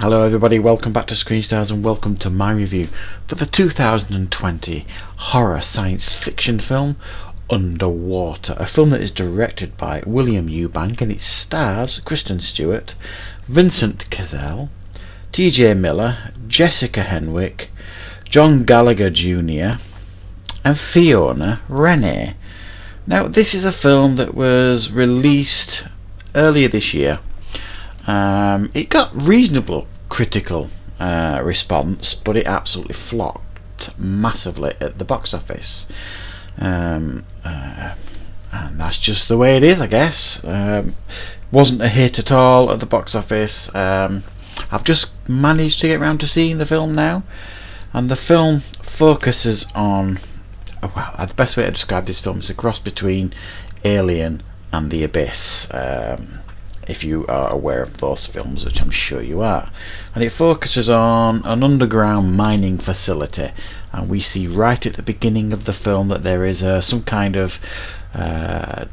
Hello everybody, welcome back to Screen Stars and welcome to my review for the 2020 horror science fiction film Underwater, a film that is directed by William Eubank and it stars Kristen Stewart, Vincent Cassel, TJ Miller, Jessica Henwick, John Gallagher Jr. and Fiona Rennie. Now this is a film that was released earlier this year. It got reasonable critical response, but it absolutely flopped massively at the box office. And that's just the way it is, I guess. Wasn't a hit at all at the box office. I've just managed to get around to seeing the film now, and the film focuses on, well, the best way to describe this film is a cross between Alien and The Abyss, if you are aware of those films, which I'm sure you are. And it focuses on an underground mining facility, and we see right at the beginning of the film that there is some kind of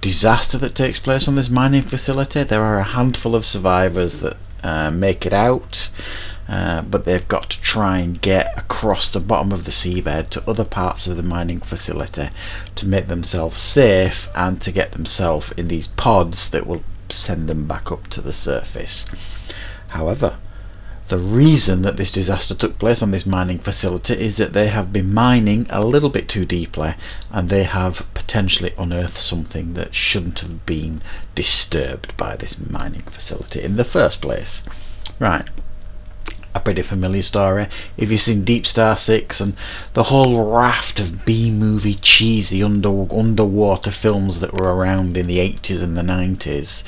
disaster that takes place on this mining facility. There are a handful of survivors that make it out, but they've got to try and get across the bottom of the seabed to other parts of the mining facility to make themselves safe and to get themselves in these pods that will send them back up to the surface. However, the reason that this disaster took place on this mining facility is that they have been mining a little bit too deeply and they have potentially unearthed something that shouldn't have been disturbed by this mining facility in the first place. Right, a pretty familiar story if you've seen Deep Star 6 and the whole raft of B-movie cheesy underwater films that were around in the 80s and the 90s.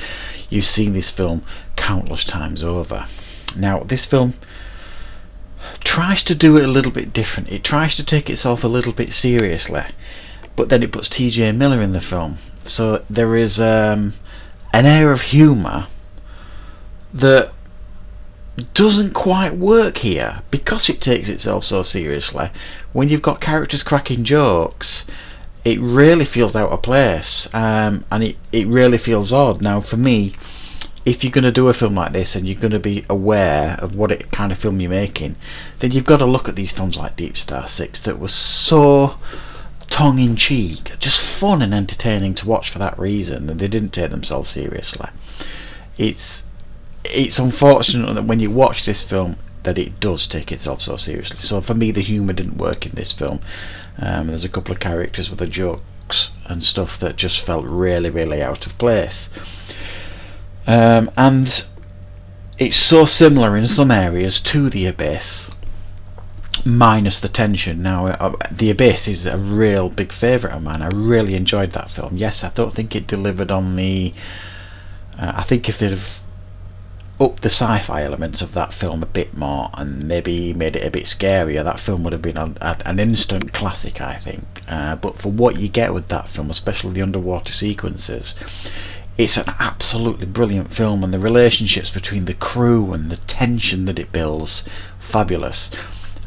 You've seen this film countless times over. Now this film tries to do it a little bit different. It tries to take itself a little bit seriously, but then it puts TJ Miller in the film, so there is an air of humour that doesn't quite work here because it takes itself so seriously. When you've got characters cracking jokes, it really feels out of place, and it really feels odd. Now for me, if you're going to do a film like this and you're going to be aware of what kind of film you're making, then you've got to look at these films like Deep Star 6 that was so tongue-in-cheek, just fun and entertaining to watch for that reason, and they didn't take themselves seriously. It's unfortunate that when you watch this film that it does take itself so seriously. So for me the humour didn't work in this film. There's a couple of characters with the jokes and stuff that just felt really out of place. And it's so similar in some areas to The Abyss, minus the tension. Now The Abyss is a real big favourite of mine. I really enjoyed that film. Yes, I don't think it delivered on the I think if they'd have up the sci-fi elements of that film a bit more and maybe made it a bit scarier, that film would have been an instant classic, I think. But for what you get with that film, especially the underwater sequences, it's an absolutely brilliant film, and the relationships between the crew and the tension that it builds, fabulous.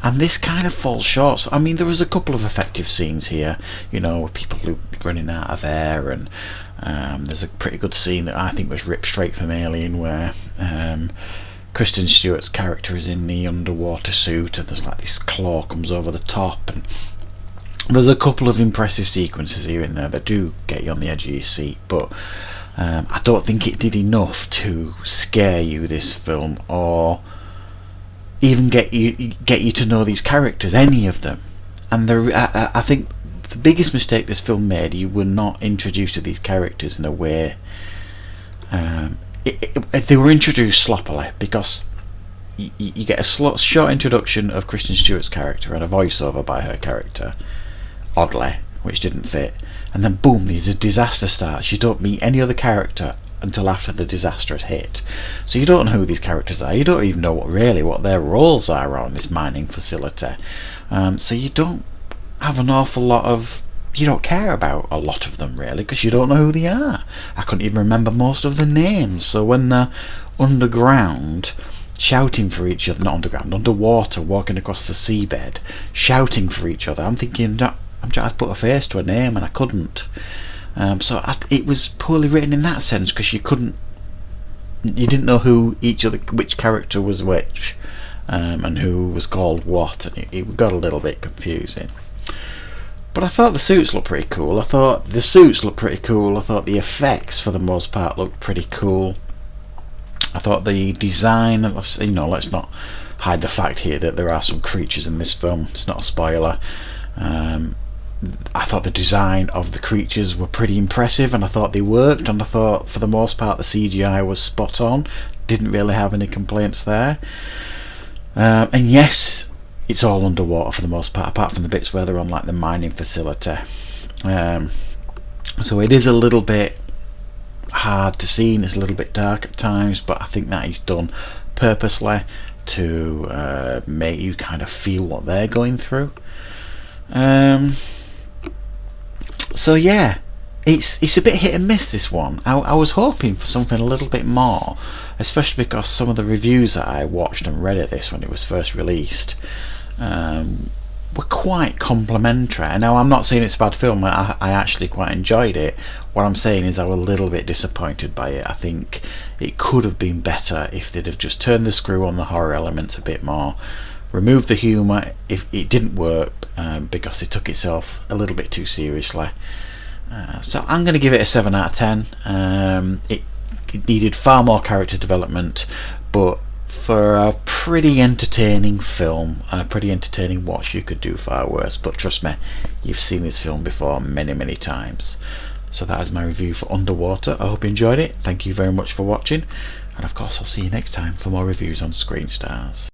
And this kind of falls short. So, I mean, there was a couple of effective scenes here, you know, with people running out of air, and there's a pretty good scene that I think was ripped straight from Alien, where Kristen Stewart's character is in the underwater suit and there's like this claw comes over the top, and there's a couple of impressive sequences here and there that do get you on the edge of your seat, but I don't think it did enough to scare you, this film, or even get you to know these characters, any of them. And I think the biggest mistake this film made, you were not introduced to these characters in a way. They were introduced sloppily, because you get a short introduction of Kristen Stewart's character and a voiceover by her character, oddly, which didn't fit, and then boom, there's a disaster starts. You don't meet any other character until after the disaster has hit, so you don't know who these characters are. You don't even know what their roles are around this mining facility, so you don't have an awful lot of, you don't care about a lot of them really, because you don't know who they are. I couldn't even remember most of the names. So when they're underground shouting for each other, not underground, underwater, walking across the seabed shouting for each other, I'm thinking, I'm trying to put a face to a name and I couldn't. It was poorly written in that sense, because you didn't know which character was which. and who was called what, and it got a little bit confusing. But I thought the suits looked pretty cool. I thought the effects for the most part looked pretty cool. I thought the design, let's not hide the fact here that there are some creatures in this film. It's not a spoiler. I thought the design of the creatures were pretty impressive, and I thought they worked, and I thought for the most part the CGI was spot on. Didn't really have any complaints there. And yes, it's all underwater for the most part, apart from the bits where they're on like the mining facility. So it is a little bit hard to see, and it's a little bit dark at times, but I think that is done purposely to make you kind of feel what they're going through. So yeah, it's a bit hit and miss, this one. I was hoping for something a little bit more, especially because some of the reviews that I watched and read of this when it was first released were quite complimentary. Now, I'm not saying it's a bad film. I actually quite enjoyed it. What I'm saying is I was a little bit disappointed by it. I think it could have been better if they'd have just turned the screw on the horror elements a bit more, removed the humour if it didn't work, because they took itself a little bit too seriously. So I'm going to give it a 7 out of 10. It needed far more character development, but for a pretty entertaining film, a pretty entertaining watch, you could do far worse. But trust me, you've seen this film before many times. So that is my review for Underwater. I hope you enjoyed it. Thank you very much for watching, and of course I'll see you next time for more reviews on Screen Stars.